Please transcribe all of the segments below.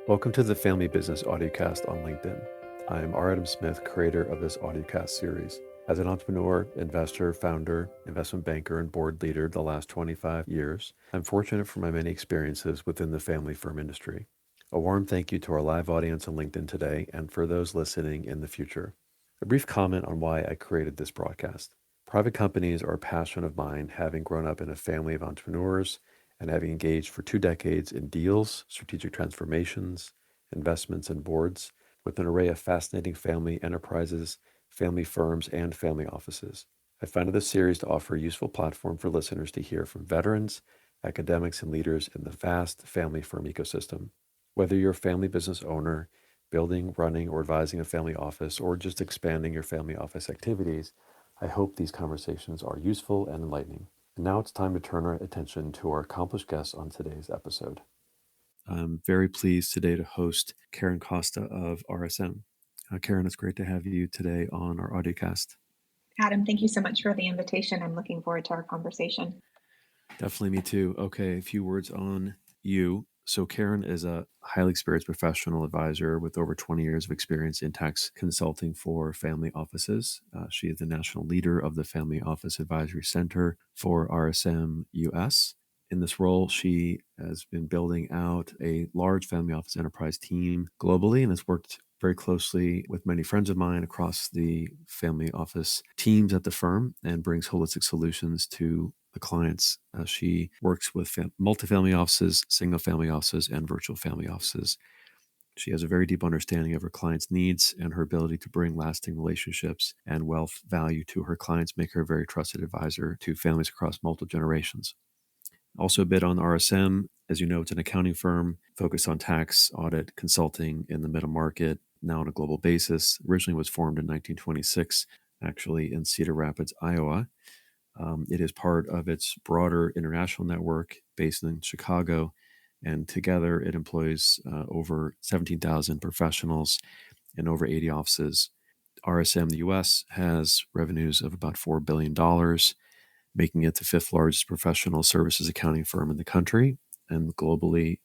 Welcome to the Family Business Audiocast on LinkedIn. I am R. Adam Smith, creator of this audiocast series. As an entrepreneur, investor, founder, investment banker, and board leader the last 25 years, I'm fortunate for my many experiences within the family firm industry. A warm thank you to our live audience on LinkedIn today and for those listening in the future. A brief comment on why I created this broadcast. Private companies are a passion of mine, having grown up in a family of entrepreneurs and having engaged for 2 decades in deals, strategic transformations, investments, and boards with an array of fascinating family enterprises, family firms, and family offices. I founded this series to offer a useful platform for listeners to hear from veterans, academics, and leaders in the vast family firm ecosystem. Whether you're a family business owner, building, running, or advising a family office, or just expanding your family office activities, I hope these conversations are useful and enlightening. And now it's time to turn our attention to our accomplished guests on today's episode. I'm very pleased today to host Karen Costa of RSM. Karen, it's great to have you today on our audiocast. Adam, thank you so much for the invitation. I'm looking forward to our conversation. Definitely me too. Okay, a few words on you. So Karen is a highly experienced professional advisor with over 20 years of experience in tax consulting for family offices. She is the national leader of the Family Office Advisory Center for RSM US. In this role, she has been building out a large family office enterprise team globally and has worked very closely with many friends of mine across the family office teams at the firm and brings holistic solutions to the clients. She works with multifamily offices, single family offices, and virtual family offices. She has a very deep understanding of her clients' needs, and her ability to bring lasting relationships and wealth value to her clients make her a very trusted advisor to families across multiple generations. Also a bit on RSM. As you know, it's an accounting firm focused on tax, audit, consulting in the middle market, now on a global basis. Originally was formed in 1926, actually in Cedar Rapids, Iowa. It is part of its broader international network based in Chicago, and together it employs over 17,000 professionals in over 80 offices. RSM US has revenues of about $4 billion, making it the fifth largest professional services accounting firm in the country. And globally,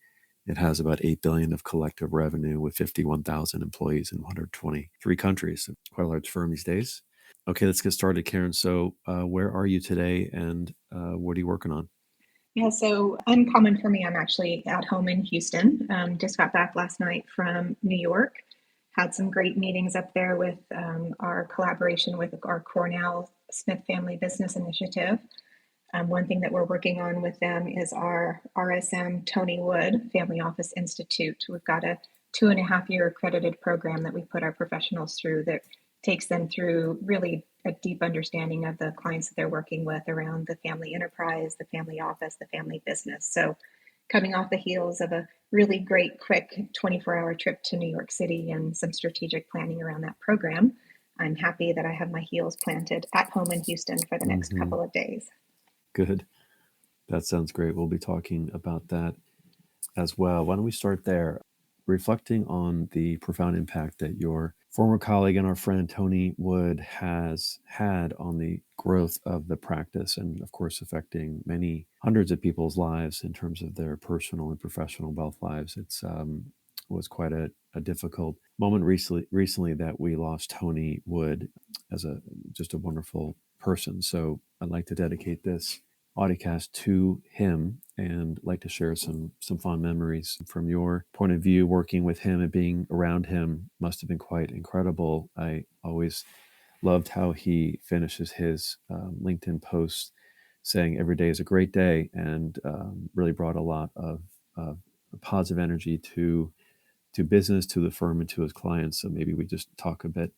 it has about $8 billion of collective revenue with 51,000 employees in 123 countries. So quite a large firm these days. Okay, let's get started, Karen. So, where are you today, and what are you working on? Yeah, so uncommon for me. I'm actually at home in Houston. Just got back last night from New York. Had some great meetings up there with our collaboration with our Cornell Smith Family Business Initiative. One thing that we're working on with them is our RSM Tony Wood Family Office Institute. We've got a 2.5 year accredited program that we put our professionals through that takes them through really a deep understanding of the clients that they're working with around the family enterprise, the family office, the family business. So, coming off the heels of a really great, quick 24-hour trip to New York City and some strategic planning around that program, I'm happy that I have my heels planted at home in Houston for the next couple of days. Good. That sounds great. We'll be talking about that as well. Why don't we start there? Reflecting on the profound impact that your former colleague and our friend Tony Wood has had on the growth of the practice, and of course affecting many hundreds of people's lives in terms of their personal and professional wealth lives. It's was quite a difficult moment recently that we lost Tony Wood as a just a wonderful person. So I'd like to dedicate this audiocast to him and like to share some fond memories from your point of view. Working with him and being around him must have been quite incredible. I always loved how he finishes his LinkedIn posts saying every day is a great day, and really brought a lot of positive energy to business, to the firm, and to his clients. So maybe we just talk a bit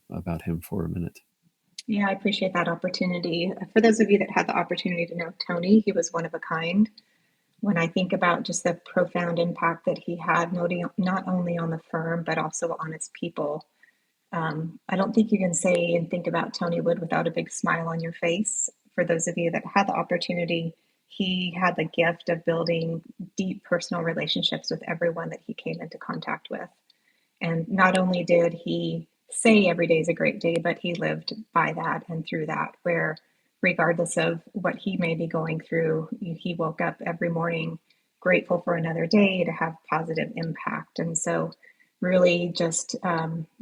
about him for a minute. Yeah, I appreciate that opportunity. For those of you that had the opportunity to know Tony, he was one of a kind. When I think about just the profound impact that he had, not only on the firm, but also on its people, I don't think you can say and think about Tony Wood without a big smile on your face. For those of you that had the opportunity, he had the gift of building deep personal relationships with everyone that he came into contact with. And not only did he say every day is a great day, but he lived by that and through that, where regardless of what he may be going through, he woke up every morning grateful for another day to have positive impact. And so, really, just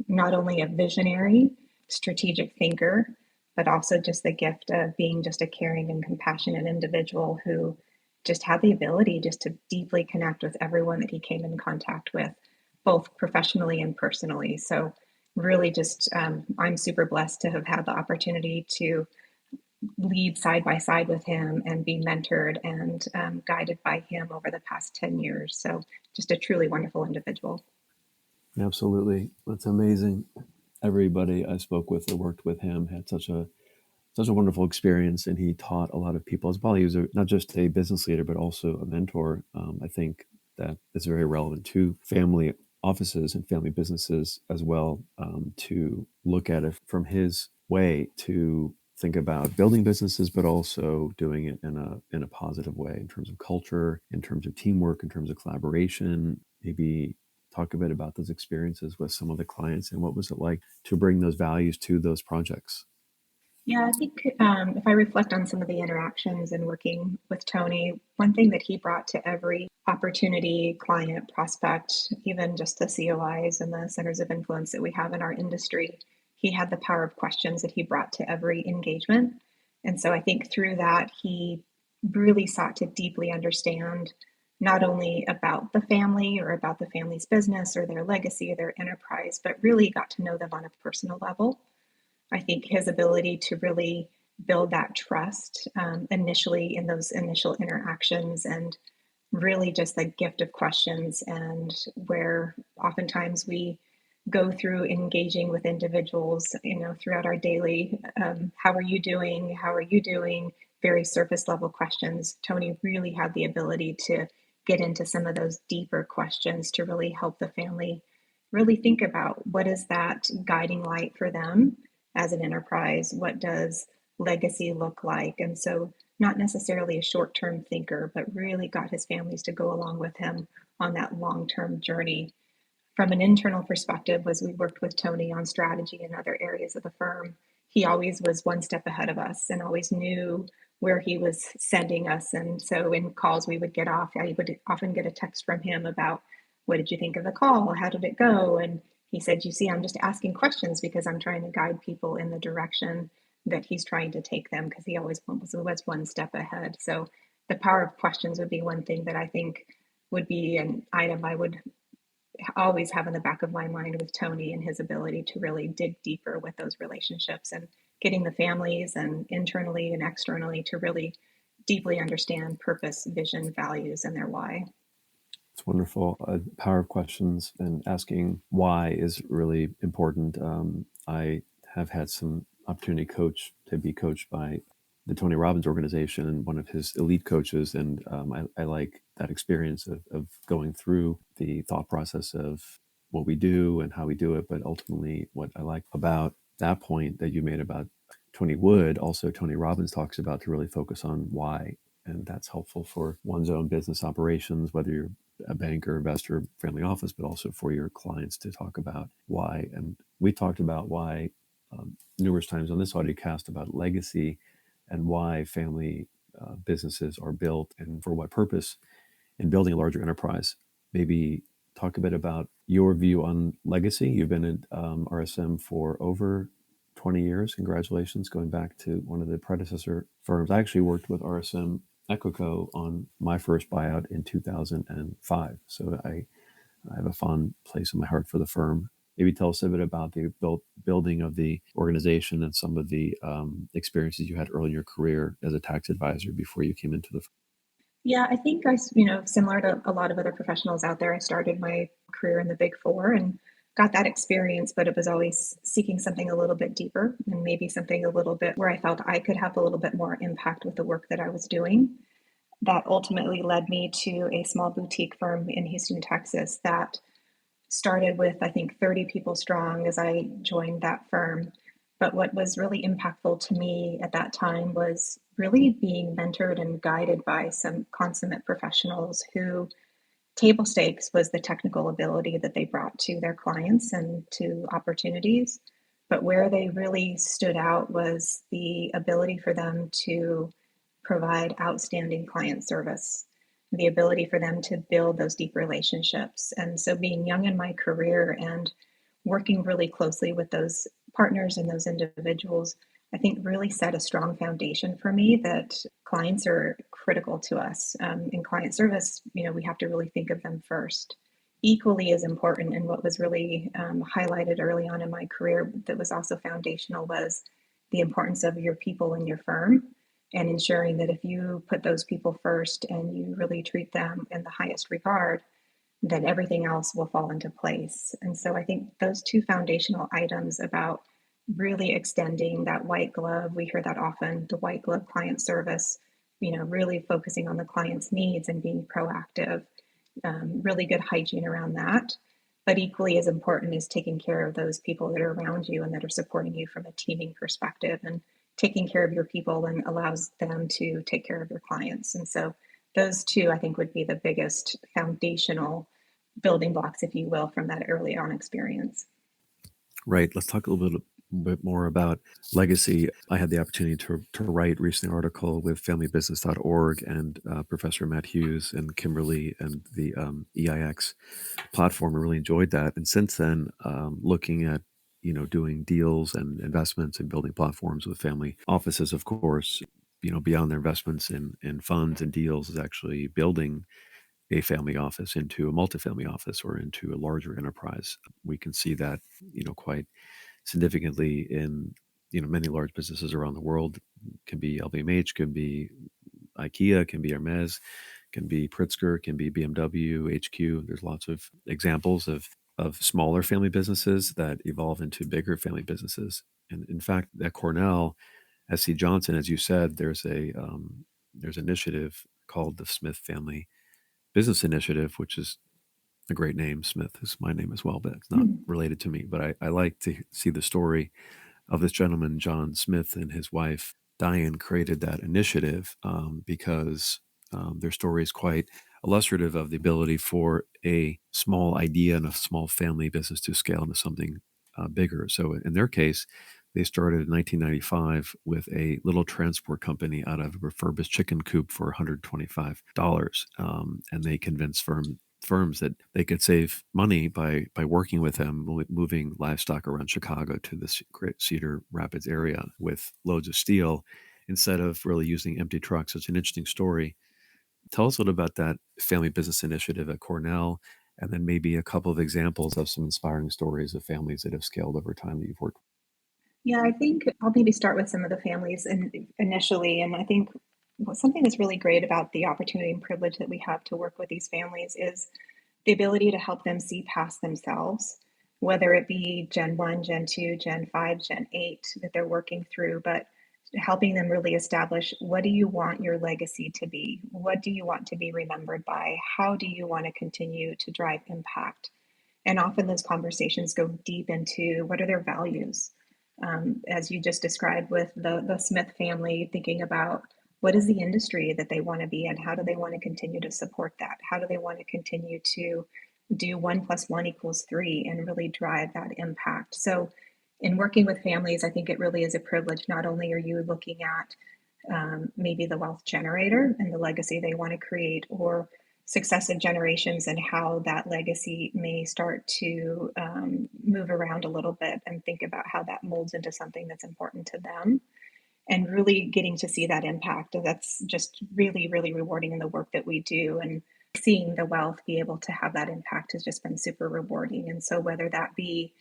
not only a visionary, strategic thinker, but also just the gift of being just a caring and compassionate individual who just had the ability just to deeply connect with everyone that he came in contact with, both professionally and personally. So, really, just I'm super blessed to have had the opportunity to lead side by side with him and be mentored and guided by him over the past 10 years. So, just a truly wonderful individual. Absolutely. That's amazing. Everybody I spoke with or worked with him had such a wonderful experience, and he taught a lot of people as well. He was not just a business leader, but also a mentor. I think that is very relevant to family offices and family businesses as well, to look at it from his way to think about building businesses, but also doing it in a positive way in terms of culture, in terms of teamwork, in terms of collaboration. Maybe talk a bit about those experiences with some of the clients and what was it like to bring those values to those projects. Yeah, I think if I reflect on some of the interactions and working with Tony, one thing that he brought to every opportunity, client, prospect, even just the COIs and the centers of influence that we have in our industry, he had the power of questions that he brought to every engagement. And so I think through that, he really sought to deeply understand not only about the family or about the family's business or their legacy or their enterprise, but really got to know them on a personal level. I think his ability to really build that trust initially in those initial interactions and really just the gift of questions, and where oftentimes we go through engaging with individuals, throughout our daily, how are you doing? How are you doing? Very surface level questions. Tony really had the ability to get into some of those deeper questions to really help the family really think about what is that guiding light for them as an enterprise? What does legacy look like? And so, not necessarily a short term thinker, but really got his families to go along with him on that long term journey. From an internal perspective, as we worked with Tony on strategy and other areas of the firm, he always was one step ahead of us and always knew where he was sending us. And so in calls we would get off, I would often get a text from him about, what did you think of the call? How did it go? And he said, you see, I'm just asking questions because I'm trying to guide people in the direction that he's trying to take them, because he always was one step ahead. So the power of questions would be one thing that I think would be an item I would always have in the back of my mind with Tony, and his ability to really dig deeper with those relationships and getting the families and internally and externally to really deeply understand purpose, vision, values, and their why. It's wonderful. Power of questions and asking why is really important. I have had some opportunity to be coached by the Tony Robbins organization and one of his elite coaches. And I like that experience of going through the thought process of what we do and how we do it. But ultimately, what I like about that point that you made about Tony Wood, also Tony Robbins talks about, to really focus on why. And that's helpful for one's own business operations, whether you're a banker, investor, family office, but also for your clients to talk about why. And we talked about why numerous times on this audiocast about legacy and why family businesses are built and for what purpose in building a larger enterprise. Maybe talk a bit about your view on legacy. You've been at RSM for over 20 years. Congratulations, going back to one of the predecessor firms. I actually worked with RSM Equico on my first buyout in 2005. So I have a fond place in my heart for the firm. Maybe tell us a bit about the building of the organization and some of the experiences you had early in your career as a tax advisor before you came into the firm. Yeah, I think similar to a lot of other professionals out there, I started my career in the Big Four and got that experience, but it was always seeking something a little bit deeper and maybe something a little bit where I felt I could have a little bit more impact with the work that I was doing. That ultimately led me to a small boutique firm in Houston, Texas, that started with, I think, 30 people strong as I joined that firm. But what was really impactful to me at that time was really being mentored and guided by some consummate professionals who, table stakes was the technical ability that they brought to their clients and to opportunities. But where they really stood out was the ability for them to provide outstanding client service. the ability for them to build those deep relationships. And so, being young in my career and working really closely with those partners and those individuals, I think really set a strong foundation for me that clients are critical to us. In client service, we have to really think of them first. Equally as important, and what was really highlighted early on in my career that was also foundational, was the importance of your people in your firm and ensuring that if you put those people first and you really treat them in the highest regard, then everything else will fall into place. And so I think those two foundational items about really extending that white glove, we hear that often, the white glove client service, really focusing on the client's needs and being proactive, really good hygiene around that. But equally as important is taking care of those people that are around you and that are supporting you from a teaming perspective, and taking care of your people and allows them to take care of your clients. And so those two, I think, would be the biggest foundational building blocks, if you will, from that early on experience. Right. Let's talk a little bit more about legacy. I had the opportunity to write recently an article with familybusiness.org and Professor Matt Hughes and Kimberly and the EIX platform. I really enjoyed that. And since then, looking at doing deals and investments and building platforms with family offices, of course, beyond their investments in funds and deals, is actually building a family office into a multifamily office or into a larger enterprise. We can see that, quite significantly in, many large businesses around the world. Can be LVMH, can be IKEA, can be Hermes, can be Pritzker, can be BMW, HQ. There's lots of examples of smaller family businesses that evolve into bigger family businesses. And in fact, at Cornell, SC Johnson, as you said, there's an initiative called the Smith Family Business Initiative, which is a great name. Smith is my name as well, but it's not Hmm. related to me. But I like to see the story of this gentleman, John Smith, and his wife, Diane, created that initiative because their story is quite illustrative of the ability for a small idea and a small family business to scale into something bigger. So in their case, they started in 1995 with a little transport company out of a refurbished chicken coop for $125. And they convinced firms that they could save money by working with them, moving livestock around Chicago to the Great Cedar Rapids area with loads of steel instead of really using empty trucks. It's an interesting story. Tell us a little about that family business initiative at Cornell, and then maybe a couple of examples of some inspiring stories of families that have scaled over time that you've worked with. Yeah, I think I'll maybe start with some of the families initially. And I think something that's really great about the opportunity and privilege that we have to work with these families is the ability to help them see past themselves, whether it be Gen 1, Gen 2, Gen 5, Gen 8 that they're working through, but helping them really establish, what do you want your legacy to be? What do you want to be remembered by? How do you want to continue to drive impact? And often those conversations go deep into what are their values. As you just described with the Smith family, thinking about what is the industry that they want to be in? How do they want to continue to support that? How do they want to continue to do 1 + 1 = 3 and really drive that impact? So, in working with families, I think it really is a privilege. Not only are you looking at maybe the wealth generator and the legacy they want to create, or successive generations and how that legacy may start to move around a little bit, and think about how that molds into something that's important to them, and really getting to see that impact. That's just really, really rewarding in the work that we do. And seeing the wealth be able to have that impact has just been super rewarding. And so, whether that be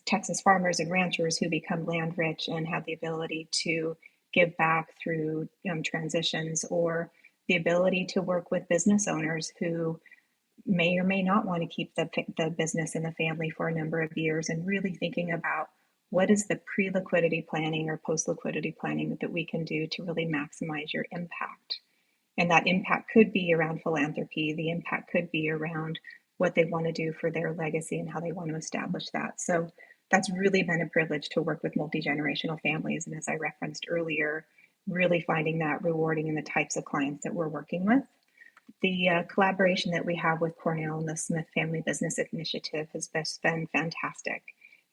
Texas farmers and ranchers who become land rich and have the ability to give back through transitions, or the ability to work with business owners who may or may not want to keep the business in the family for a number of years, and really thinking about what is the pre-liquidity planning or post-liquidity planning that we can do to really maximize your impact. And that impact could be around philanthropy. The impact could be around what they want to do for their legacy and how they want to establish that. So that's really been a privilege to work with multi-generational families. And as I referenced earlier, really finding that rewarding in the types of clients that we're working with. The collaboration that we have with Cornell and the Smith Family Business Initiative has been fantastic.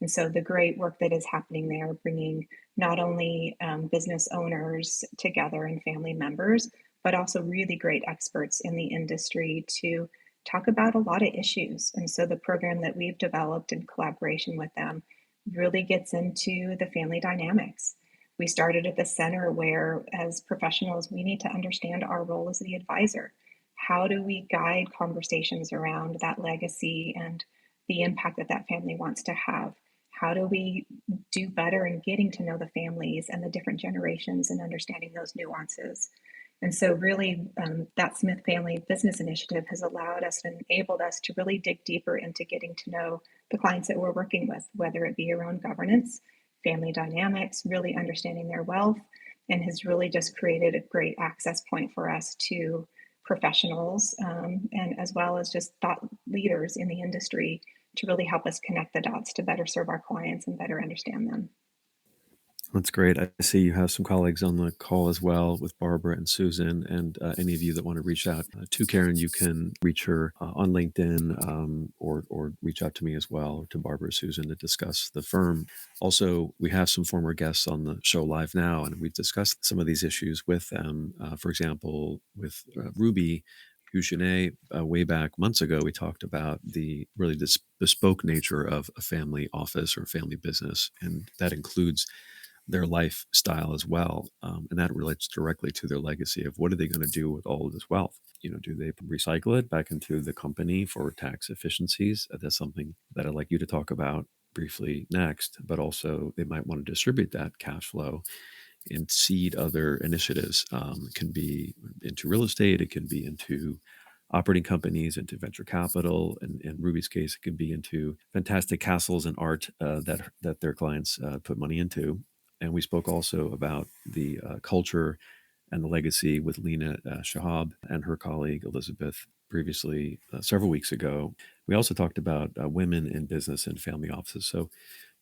And so the great work that is happening there, bringing not only business owners together and family members, but also really great experts in the industry to talk about a lot of issues. And so the program that we've developed in collaboration with them really gets into the family dynamics. We started at the center where, as professionals, we need to understand our role as the advisor. How do we guide conversations around that legacy and the impact that that family wants to have? How do we do better in getting to know the families and the different generations and understanding those nuances? And so, really, that Smith Family Business Initiative has allowed us and enabled us to really dig deeper into getting to know the clients that we're working with, whether it be around governance, family dynamics, really understanding their wealth, and has really just created a great access point for us to professionals and as well as just thought leaders in the industry to really help us connect the dots to better serve our clients and better understand them. That's great. I see you have some colleagues on the call as well with Barbara and Susan, and any of you that want to reach out to Karen, you can reach her on LinkedIn or reach out to me as well, to Barbara or Susan, to discuss the firm. Also, we have some former guests on the show live now, and we've discussed some of these issues with them. For example, with Ruby Huchenet, way back months ago, we talked about the really bespoke nature of a family office or family business, and that includes their lifestyle as well. And that relates directly to their legacy of what are they going to do with all of this wealth? Do they recycle it back into the company for tax efficiencies? That's something that I'd like you to talk about briefly next, but also they might want to distribute that cash flow and seed other initiatives. It can be into real estate, it can be into operating companies, into venture capital. And in Ruby's case, it can be into fantastic castles and art that their clients put money into. And we spoke also about the culture and the legacy with Lena Shahab and her colleague Elizabeth previously several weeks ago. We also talked about women in business and family offices. So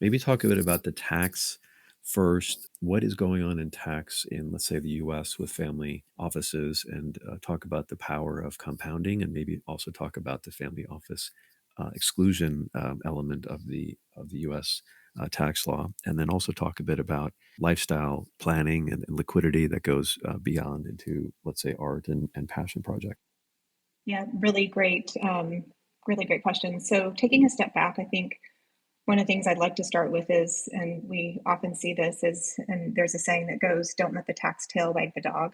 maybe talk a bit about the tax first. What is going on in tax in, let's say, the US with family offices, and talk about the power of compounding, and maybe also talk about the family office exclusion element of the US tax law, and then also talk a bit about lifestyle planning and liquidity that goes beyond into, let's say, art and passion project. Yeah, really great question. So, taking a step back, I think one of the things I'd like to start with is, and we often see this, is, and there's a saying that goes, don't let the tax tail wag the dog.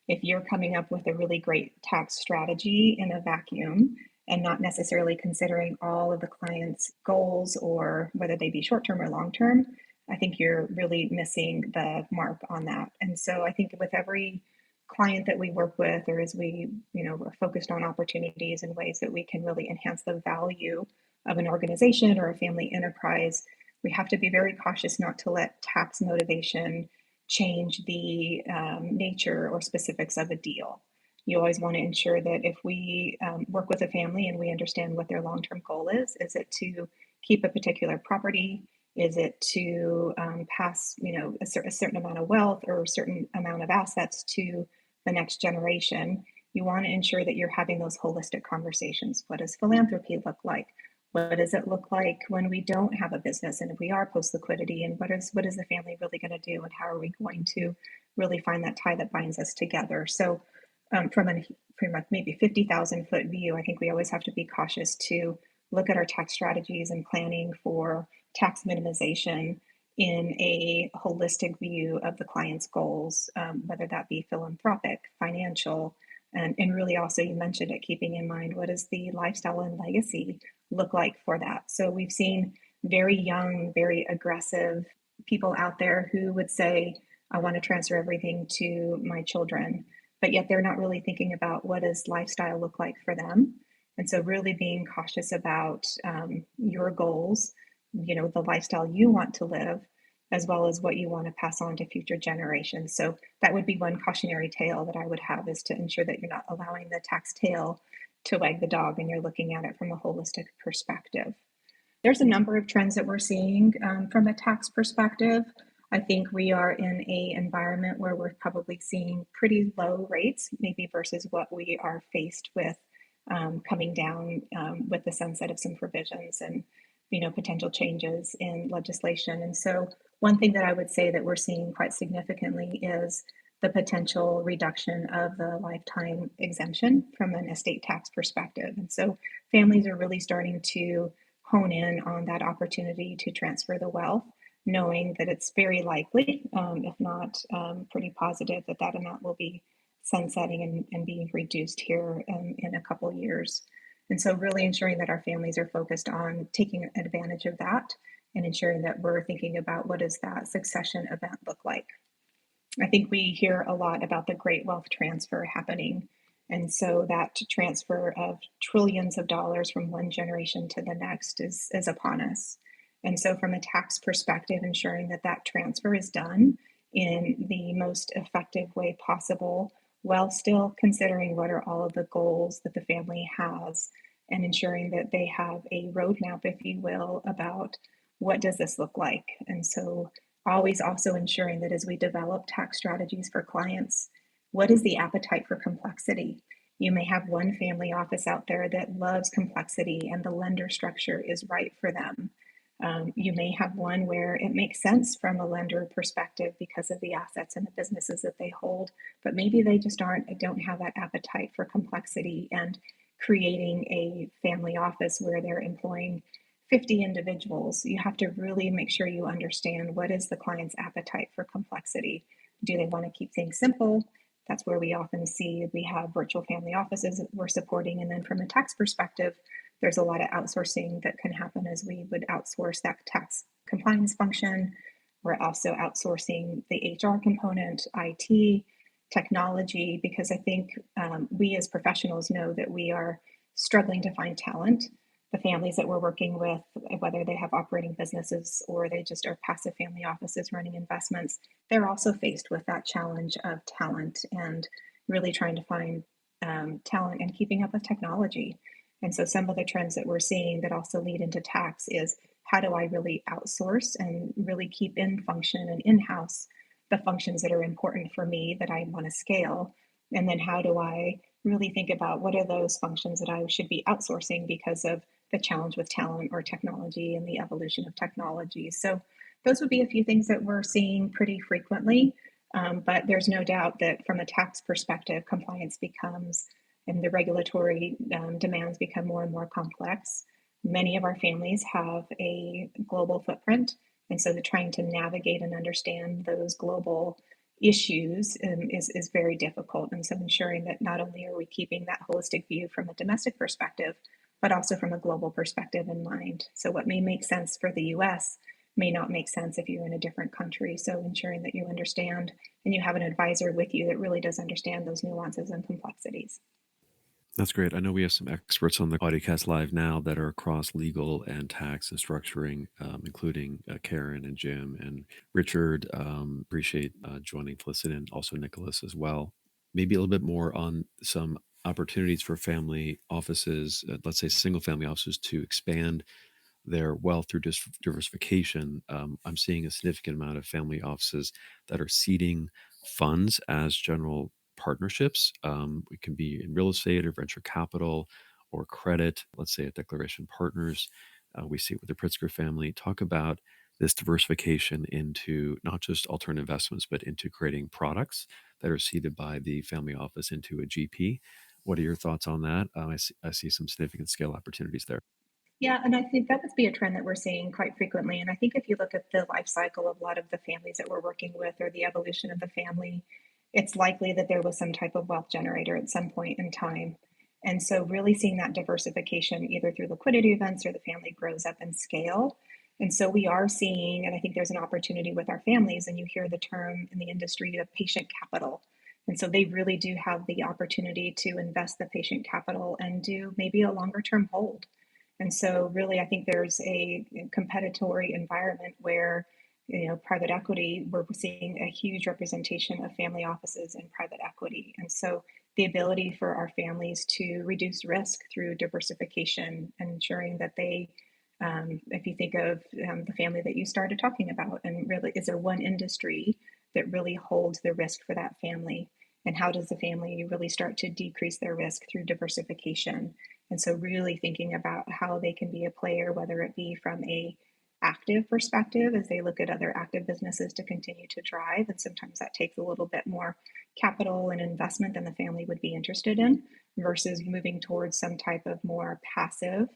If you're coming up with a really great tax strategy in a vacuum and not necessarily considering all of the client's goals or whether they be short term or long term, I think you're really missing the mark on that. And so I think with every client that we work with, or as we, we're focused on opportunities and ways that we can really enhance the value of an organization or a family enterprise, we have to be very cautious not to let tax motivation change the nature or specifics of a deal. You always want to ensure that if we work with a family and we understand what their long term goal is it to keep a particular property? Is it to pass, a certain amount of wealth or a certain amount of assets to the next generation? You want to ensure that you're having those holistic conversations. What does philanthropy look like? What does it look like when we don't have a business and if we are post liquidity? And what is the family really going to do? And how are we going to really find that tie that binds us together? So, from a maybe 50,000 foot view, I think we always have to be cautious to look at our tax strategies and planning for tax minimization in a holistic view of the client's goals, whether that be philanthropic, financial, and really also you mentioned it, keeping in mind what does the lifestyle and legacy look like for that. So we've seen very young, very aggressive people out there who would say, I want to transfer everything to my children, but yet they're not really thinking about what does lifestyle look like for them. And so really being cautious about your goals, the lifestyle you want to live, as well as what you want to pass on to future generations. So that would be one cautionary tale that I would have, is to ensure that you're not allowing the tax tail to wag the dog and you're looking at it from a holistic perspective. There's a number of trends that we're seeing from a tax perspective. I think we are in a environment where we're probably seeing pretty low rates, maybe versus what we are faced with coming down with the sunset of some provisions and potential changes in legislation. And so one thing that I would say that we're seeing quite significantly is the potential reduction of the lifetime exemption from an estate tax perspective. And so families are really starting to hone in on that opportunity to transfer the wealth, knowing that it's very likely, if not pretty positive, that that amount will be sunsetting and being reduced here in a couple years. And so, really ensuring that our families are focused on taking advantage of that and ensuring that we're thinking about what does that succession event look like. I think we hear a lot about the great wealth transfer happening. And so that transfer of trillions of dollars from one generation to the next is upon us. And so, from a tax perspective, ensuring that that transfer is done in the most effective way possible, while still considering what are all of the goals that the family has, and ensuring that they have a roadmap, if you will, about what does this look like. And so, always also ensuring that as we develop tax strategies for clients, what is the appetite for complexity? You may have one family office out there that loves complexity and the lender structure is right for them. You may have one where it makes sense from a lender perspective because of the assets and the businesses that they hold, but maybe they just don't have that appetite for complexity and creating a family office where they're employing 50 individuals. You have to really make sure you understand what is the client's appetite for complexity. Do they want to keep things simple? That's where we often see we have virtual family offices that we're supporting. And then from a tax perspective, there's a lot of outsourcing that can happen as we would outsource that tax compliance function. We're also outsourcing the HR component, IT, technology, because I think we as professionals know that we are struggling to find talent. The families that we're working with, whether they have operating businesses or they just are passive family offices running investments, they're also faced with that challenge of talent and really trying to find talent and keeping up with technology. And so, some of the trends that we're seeing that also lead into tax is how do I really outsource and really keep in function and in house the functions that are important for me that I want to scale? And then, how do I really think about what are those functions that I should be outsourcing because of the challenge with talent or technology and the evolution of technology? So, those would be a few things that we're seeing pretty frequently. But there's no doubt that from a tax perspective, compliance becomes and the regulatory demands become more and more complex. Many of our families have a global footprint, and so the trying to navigate and understand those global issues is very difficult. And so ensuring that not only are we keeping that holistic view from a domestic perspective, but also from a global perspective in mind. So what may make sense for the US may not make sense if you're in a different country. So ensuring that you understand and you have an advisor with you that really does understand those nuances and complexities. That's great. I know we have some experts on the podcast live now that are across legal and tax and structuring, including Karen and Jim and Richard. Appreciate joining Felicity and also Nicholas as well. Maybe a little bit more on some opportunities for family offices, let's say single family offices, to expand their wealth through diversification. I'm seeing a significant amount of family offices that are seeding funds as general partnerships. It can be in real estate or venture capital or credit, let's say at Declaration Partners. We see it with the Pritzker family. Talk about this diversification into not just alternative investments, but into creating products that are seeded by the family office into a GP. What are your thoughts on that? I see some significant scale opportunities there. Yeah, and I think that would be a trend that we're seeing quite frequently. And I think if you look at the life cycle of a lot of the families that we're working with or the evolution of the family, it's likely that there was some type of wealth generator at some point in time. And so, really seeing that diversification either through liquidity events or the family grows up in scale. And so, we are seeing, and I think there's an opportunity with our families, and you hear the term in the industry of patient capital. And so, they really do have the opportunity to invest the patient capital and do maybe a longer term hold. And so, really, I think there's a competitory environment where, private equity, we're seeing a huge representation of family offices in private equity. And so, the ability for our families to reduce risk through diversification and ensuring that they, if you think of the family that you started talking about, and really, is there one industry that really holds the risk for that family? And how does the family really start to decrease their risk through diversification? And so, really thinking about how they can be a player, whether it be from a active perspective as they look at other active businesses to continue to drive. And sometimes that takes a little bit more capital and investment than the family would be interested in versus moving towards some type of more passive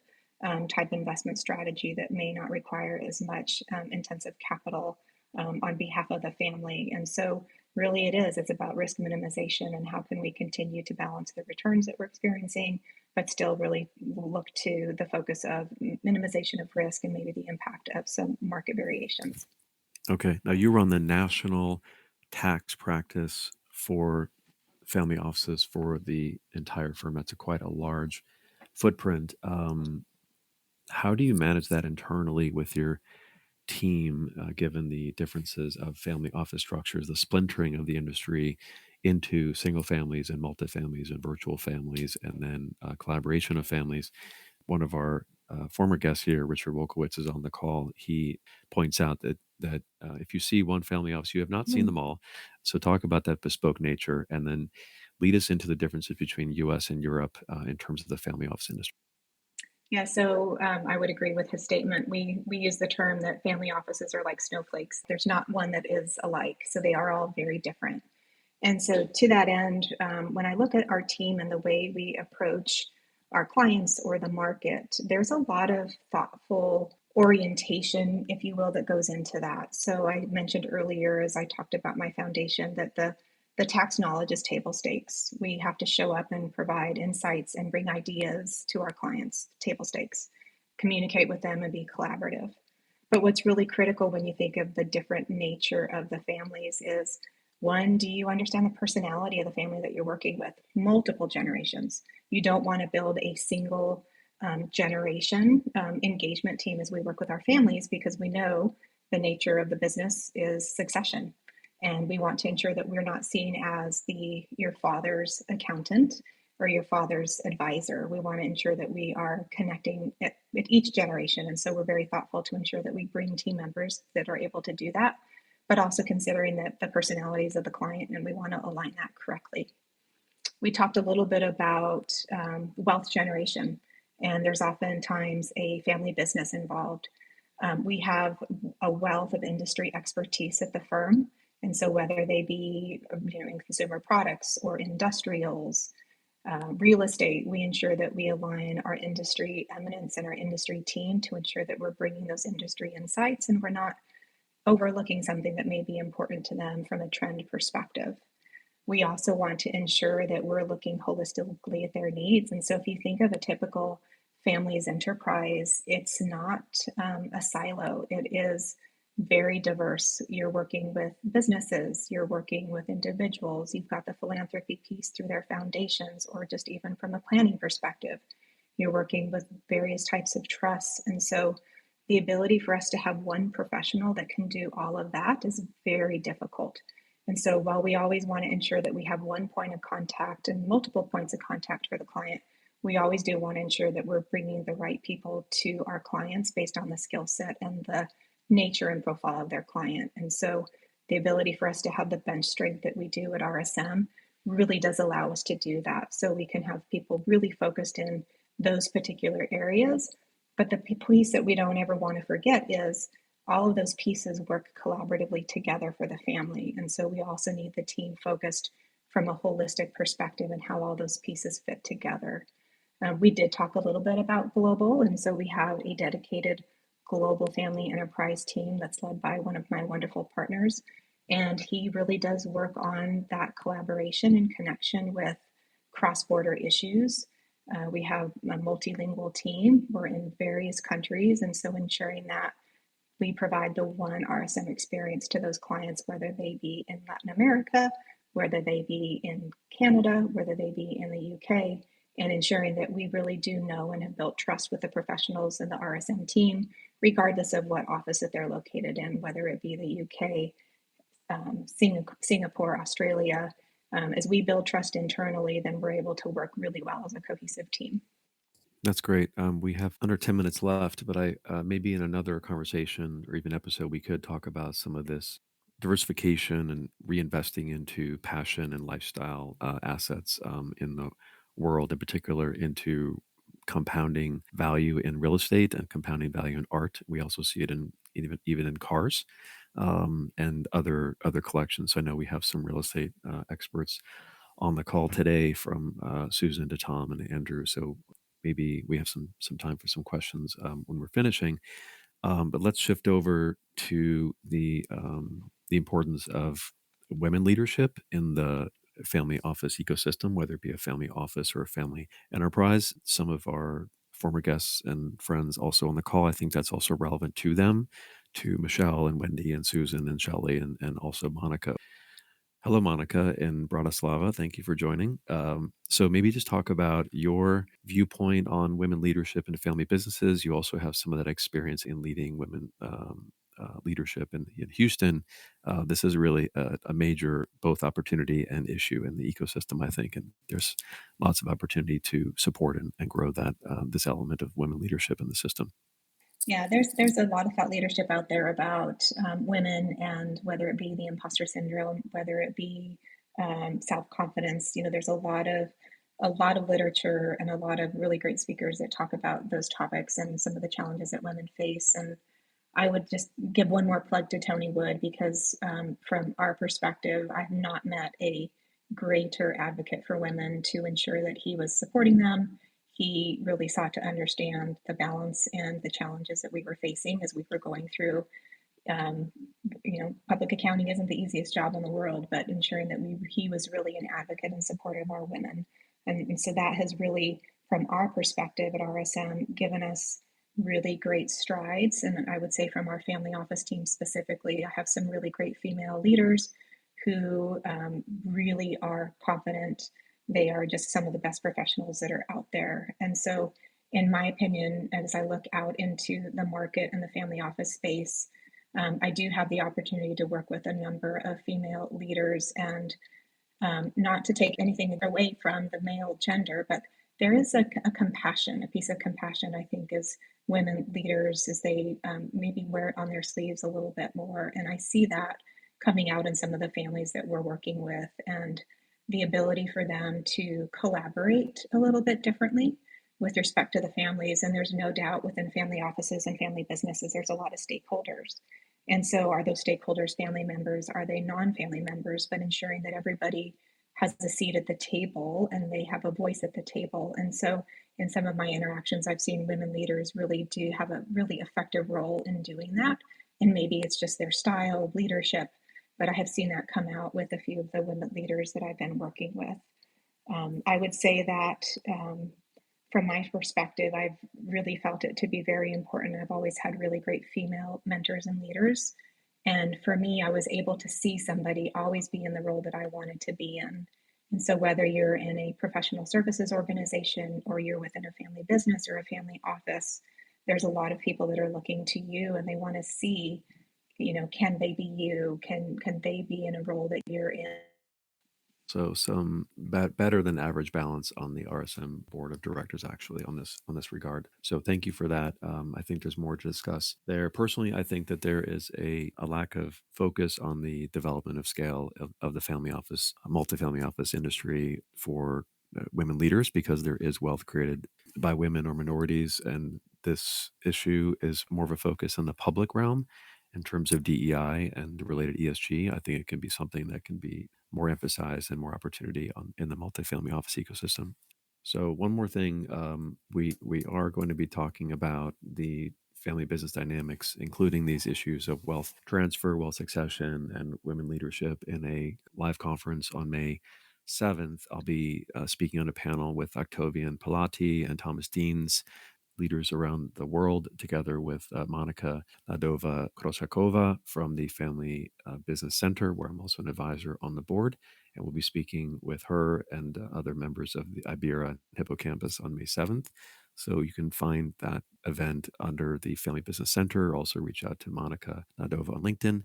type investment strategy that may not require as much intensive capital on behalf of the family. And so, really, it's about risk minimization and how can we continue to balance the returns that we're experiencing, but still really look to the focus of minimization of risk and maybe the impact of some market variations. Okay. Now you run the national tax practice for family offices for the entire firm. That's quite a large footprint. How do you manage that internally with your team, given the differences of family office structures, the splintering of the industry into single families and multifamilies and virtual families, and then collaboration of families? One of our former guests here, Richard Wolkowitz, is on the call. He points out that if you see one family office, you have not seen Mhm. them all. So talk about that bespoke nature, and then lead us into the differences between U.S. and Europe in terms of the family office industry. Yeah, so I would agree with his statement. We use the term that family offices are like snowflakes. There's not one that is alike, so they are all very different. And so, to that end, when I look at our team and the way we approach our clients or the market, there's a lot of thoughtful orientation, if you will, that goes into that. So, I mentioned earlier, as I talked about my foundation, that the tax knowledge is table stakes. We have to show up and provide insights and bring ideas to our clients, table stakes, communicate with them and be collaborative. But what's really critical when you think of the different nature of the families is one, do you understand the personality of the family that you're working with? Multiple generations. You don't want to build a single generation engagement team as we work with our families because we know the nature of the business is succession. And we want to ensure that we're not seen as your father's accountant or your father's advisor. We want to ensure that we are connecting at each generation. And so we're very thoughtful to ensure that we bring team members that are able to do that, but also considering that the personalities of the client, and we want to align that correctly. We talked a little bit about wealth generation, and there's oftentimes a family business involved. We have a wealth of industry expertise at the firm, and so whether they be in consumer products or industrials, real estate, we ensure that we align our industry eminence and our industry team to ensure that we're bringing those industry insights and we're not overlooking something that may be important to them from a trend perspective. We also want to ensure that we're looking holistically at their needs. And so if you think of a typical family's enterprise, it's not a silo, it is very diverse. You're working with businesses, you're working with individuals, you've got the philanthropy piece through their foundations, or just even from a planning perspective. You're working with various types of trusts. And so the ability for us to have one professional that can do all of that is very difficult. And so while we always want to ensure that we have one point of contact and multiple points of contact for the client, we always do want to ensure that we're bringing the right people to our clients based on the skill set and the nature and profile of their client. And so the ability for us to have the bench strength that we do at RSM really does allow us to do that. So we can have people really focused in those particular areas. But the piece that we don't ever want to forget is all of those pieces work collaboratively together for the family. And so we also need the team focused from a holistic perspective and how all those pieces fit together. We did talk a little bit about global, and so we have a dedicated global family enterprise team that's led by one of my wonderful partners. And he really does work on that collaboration and connection with cross border issues. We have a multilingual team. We're in various countries, and so ensuring that we provide the one RSM experience to those clients, whether they be in Latin America, whether they be in Canada, whether they be in the UK, and ensuring that we really do know and have built trust with the professionals in the RSM team, regardless of what office that they're located in, whether it be the UK, Singapore, Australia. As we build trust internally, then we're able to work really well as a cohesive team. That's great. We have under 10 minutes left, but I maybe in another conversation or even episode, we could talk about some of this diversification and reinvesting into passion and lifestyle assets in the world, in particular into compounding value in real estate and compounding value in art. We also see it in even in cars, and other collections. So I know we have some real estate experts on the call today, from Susan to Tom and Andrew. So maybe we have some time for some questions when we're finishing. But let's shift over to the importance of women leadership in the family office ecosystem, whether it be a family office or a family enterprise. Some of our former guests and friends also on the call, I think that's also relevant to them, to Michelle and Wendy and Susan and Shelley and also Monica. Hello, Monica in Bratislava. Thank you for joining. So maybe just talk about your viewpoint on women leadership in family businesses. You also have some of that experience in leading women leadership in Houston. This is really a major both opportunity and issue in the ecosystem, I think, and there's lots of opportunity to support and grow that this element of women leadership in the system. Yeah, there's a lot of thought leadership out there about women, and whether it be the imposter syndrome, whether it be self confidence. There's a lot of literature and a lot of really great speakers that talk about those topics and some of the challenges that women face. And I would just give one more plug to Tony Wood, because from our perspective, I've not met a greater advocate for women to ensure that he was supporting them. He really sought to understand the balance and the challenges that we were facing as we were going through. Um, Public accounting isn't the easiest job in the world, but ensuring that he was really an advocate and supporter of our women. And so that has really, from our perspective at RSM, given us really great strides. And I would say from our family office team specifically, I have some really great female leaders who really are confident. They are just some of the best professionals that are out there. And so, in my opinion, as I look out into the market and the family office space, I do have the opportunity to work with a number of female leaders, and not to take anything away from the male gender, but there is a compassion, a piece of compassion, I think, as women leaders, as they maybe wear it on their sleeves a little bit more. And I see that coming out in some of the families that we're working with, and the ability for them to collaborate a little bit differently with respect to the families. And there's no doubt within family offices and family businesses, there's a lot of stakeholders. And so, are those stakeholders family members? Are they non family members? But ensuring that everybody has a seat at the table and they have a voice at the table. And so, in some of my interactions, I've seen women leaders really do have a really effective role in doing that. And maybe it's just their style of leadership, but I have seen that come out with a few of the women leaders that I've been working with. I would say that from my perspective, I've really felt it to be very important. I've always had really great female mentors and leaders. And for me, I was able to see somebody always be in the role that I wanted to be in. And so, whether you're in a professional services organization or you're within a family business or a family office, there's a lot of people that are looking to you and they want to see, can they be you? Can they be in a role that you're in? So some better than average balance on the RSM board of directors, actually, on this regard. So thank you for that. I think there's more to discuss there. Personally, I think that there is a lack of focus on the development of scale of the family office, multifamily office industry for women leaders, because there is wealth created by women or minorities, and this issue is more of a focus in the public realm in terms of DEI and related ESG. I think it can be something that can be more emphasized and more opportunity in the multifamily office ecosystem. So one more thing, we are going to be talking about the family business dynamics, including these issues of wealth transfer, wealth succession, and women leadership in a live conference on May 7th. I'll be speaking on a panel with Octavian Pilati and Thomas Deans, leaders around the world, together with Monica Ladova Krosakova from the Family Business Center, where I'm also an advisor on the board. And we'll be speaking with her and other members of the Ibera Hippocampus on May 7th. So you can find that event under the Family Business Center. Also, reach out to Monica Ladova on LinkedIn.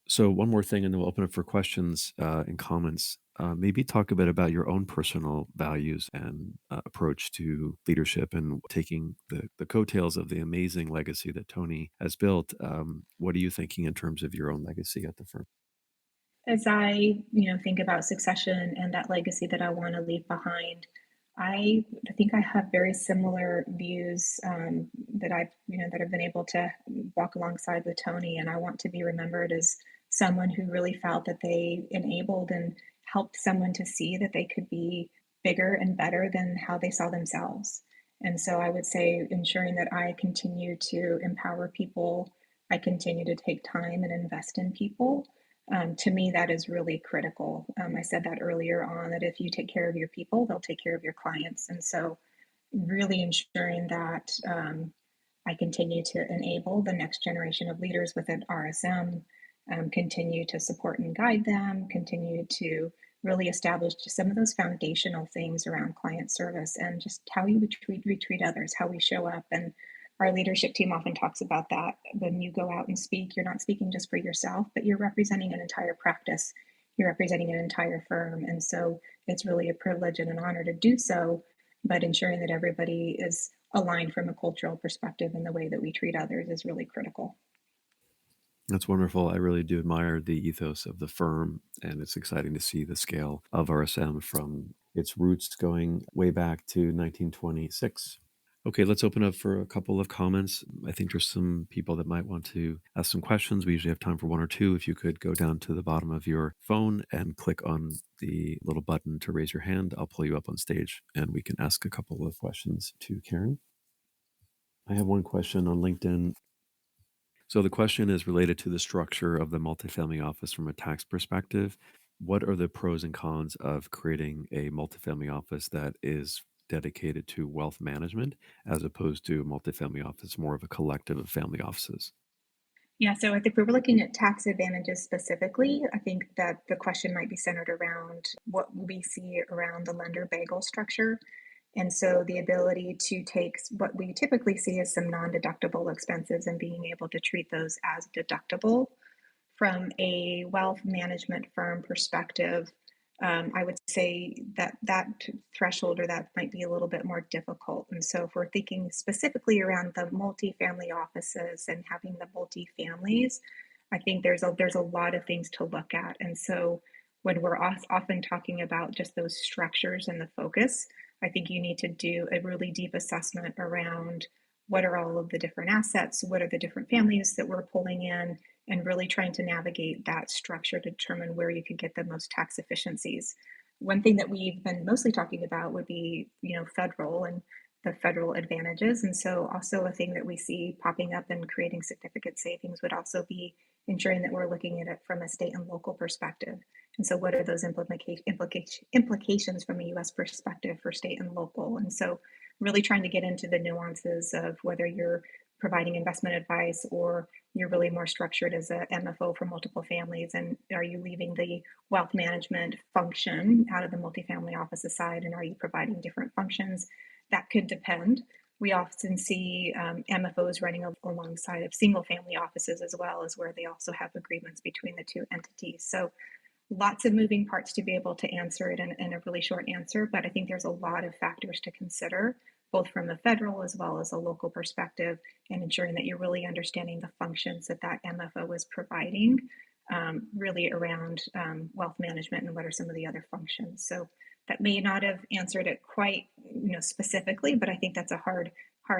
So one more thing, and then we'll open up for questions and comments. Maybe talk a bit about your own personal values and approach to leadership, and taking the coattails of the amazing legacy that Tony has built. What are you thinking in terms of your own legacy at the firm? As I, think about succession and that legacy that I want to leave behind, I think I have very similar views that I've been able to walk alongside with Tony, and I want to be remembered as someone who really felt that they enabled and helped someone to see that they could be bigger and better than how they saw themselves. And so I would say ensuring that I continue to empower people, I continue to take time and invest in people. To me, that is really critical. I said that earlier on that if you take care of your people, they'll take care of your clients. And so, really ensuring that I continue to enable the next generation of leaders within RSM, continue to support and guide them, continue to really establish just some of those foundational things around client service and just how we treat others, how we show up. And our leadership team often talks about that. When you go out and speak, you're not speaking just for yourself, but you're representing an entire practice. You're representing an entire firm. And so it's really a privilege and an honor to do so, but ensuring that everybody is aligned from a cultural perspective in the way that we treat others is really critical. That's wonderful. I really do admire the ethos of the firm, and it's exciting to see the scale of RSM from its roots going way back to 1926. Okay, let's open up for a couple of comments. I think there's some people that might want to ask some questions. We usually have time for one or two. If you could go down to the bottom of your phone and click on the little button to raise your hand, I'll pull you up on stage and we can ask a couple of questions to Karen. I have one question on LinkedIn. So the question is related to the structure of the multifamily office from a tax perspective. What are the pros and cons of creating a multifamily office that is dedicated to wealth management as opposed to a multifamily office, more of a collective of family offices? Yeah, so I think we were looking at tax advantages specifically. I think that the question might be centered around what we see around the lender bagel structure. And so the ability to take what we typically see as some non-deductible expenses and being able to treat those as deductible from a wealth management firm perspective, I would say that threshold or that might be a little bit more difficult. And so, if we're thinking specifically around the multifamily offices and having the multifamilies, I think there's a lot of things to look at. And so, when we're often talking about just those structures and the focus, I think you need to do a really deep assessment around what are all of the different assets, what are the different families that we're pulling in, and really trying to navigate that structure to determine where you can get the most tax efficiencies. One thing that we've been mostly talking about would be, federal and the federal advantages. And so also a thing that we see popping up and creating significant savings would also be ensuring that we're looking at it from a state and local perspective. And so what are those implications from a US perspective for state and local? And so really trying to get into the nuances of whether you're providing investment advice or you're really more structured as a MFO for multiple families, and are you leaving the wealth management function out of the multifamily office aside, and are you providing different functions? That could depend. We often see MFOs running alongside of single family offices as well, as where they also have agreements between the two entities. So lots of moving parts to be able to answer it in a really short answer, but I think there's a lot of factors to consider, both from a federal as well as a local perspective, and ensuring that you're really understanding the functions that that MFO is providing, really around wealth management and what are some of the other functions. So that may not have answered it quite, specifically, but I think that's a hard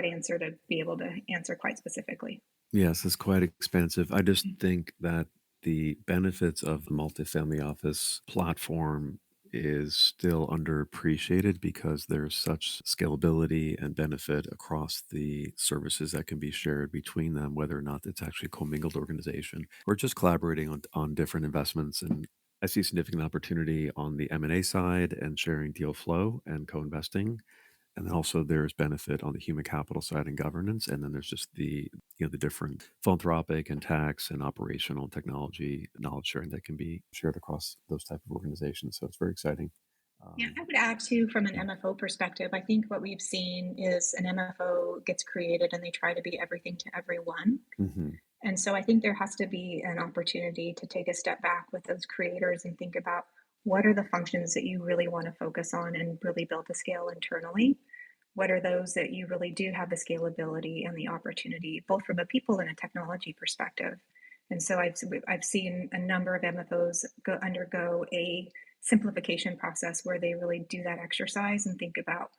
answer to be able to answer quite specifically. Yes, it's quite expensive. I just think that the benefits of the multifamily office platform is still underappreciated because there's such scalability and benefit across the services that can be shared between them, whether or not it's actually a commingled organization or just collaborating on different investments. And I see significant opportunity on the M&A side and sharing deal flow and co-investing, and then also there's benefit on the human capital side and governance. And then there's just the different philanthropic and tax and operational technology knowledge sharing that can be shared across those type of organizations. So it's very exciting. Yeah, Um, I would add too, from an yeah. MFO perspective, I think what we've seen is an MFO gets created and they try to be everything to everyone. Hmm. And so I think there has to be an opportunity to take a step back with those creators and think about what are the functions that you really want to focus on and really build the scale internally. What are those that you really do have the scalability and the opportunity, both from a people and a technology perspective? And so I've seen a number of MFOs undergo a simplification process where they really do that exercise and think about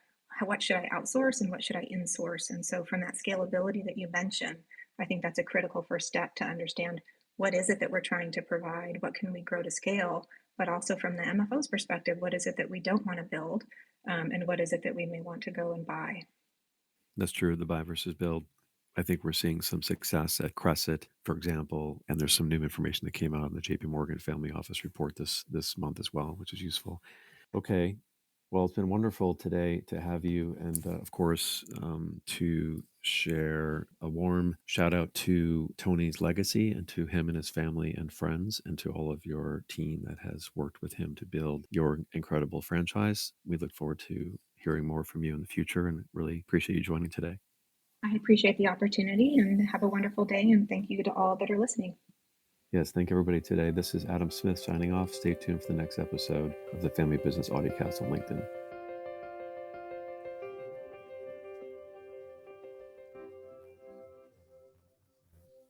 what should I outsource and what should I insource. And so, from that scalability that you mentioned, I think that's a critical first step to understand what is it that we're trying to provide, what can we grow to scale, but also from the MFO's perspective, what is it that we don't want to build, and what is it that we may want to go and buy. That's true. The buy versus build. I think we're seeing some success at Crescent, for example, and there's some new information that came out in the JP Morgan Family Office report this month as well, which is useful. Okay. Well, it's been wonderful today to have you, and of course, to share a warm shout out to Tony's legacy and to him and his family and friends, and to all of your team that has worked with him to build your incredible franchise. We look forward to hearing more from you in the future, and really appreciate you joining today. I appreciate the opportunity and have a wonderful day. And thank you to all that are listening. Yes, thank everybody today. This is Adam Smith signing off. Stay tuned for the next episode of the Family Business Audiocast on LinkedIn.